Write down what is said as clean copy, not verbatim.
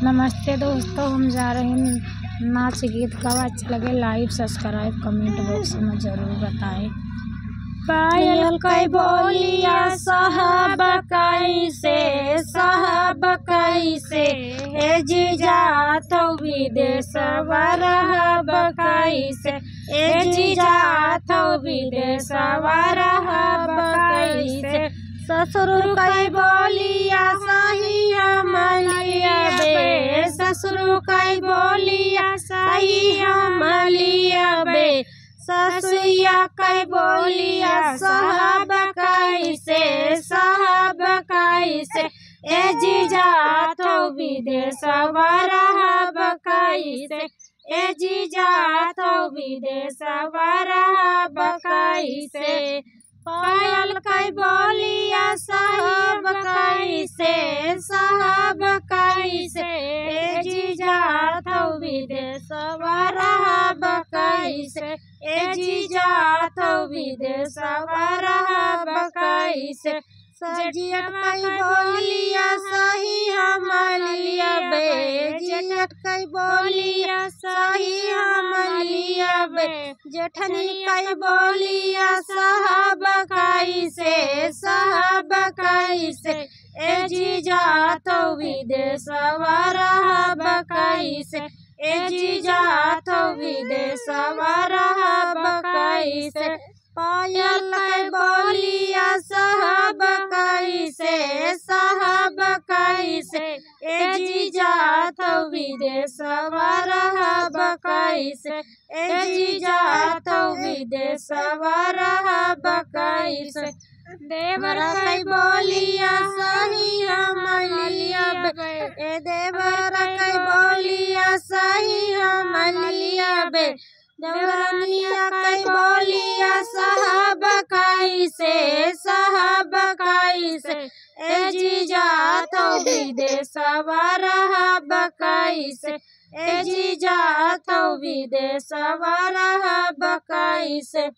नमस्ते दोस्तों, हम जा रहे हैं नाच गीत गावा। अच्छा लगे लाइक सब्सक्राइब कमेंट बॉक्स में जरूर बताएं। पायल कई बोलिया साहब कैसे ए जीजा तो विदेश रहब कैसे ए जीजा तो विदेश रहब कैसे। ससुर कई बोलिया सही हमलिया बे ससुर कई बोलिया सही हमलिया बे ससुया कई बोलिया साहब कैसे ए जीजा तो विदेश रहब कैसे ए जीजा तो विदेश रहब कैसे। पायल कई बोलिया साहब कैसे ए जीजा तो विदेश रहब कैसे ए जीजा तो विदेश रहब कैसे। सजिया कई बोलिया सही हमलिया बे जेठ कई बोलिया सही हमलिया बे जेठनी कई बोलिया साहब कैसे ए जीजा तो विदेश रहब कैसे ए जीजा तो विदेश रहब कैसे। पायल कई बोलिया साहब कैसे ए जीजा तो विदेश रहब कैसे ए जीजा तो विदेश रहब कैसे। देवर कई बोलिया सही हमलिया बे ए देवर कई बोलिया सही हमलिया बे देवरानिया कई बोलिया साहब कैसे ए जीजा तो विदेश रहब कैसे ए जीजा तो विदेश रहब कैसे।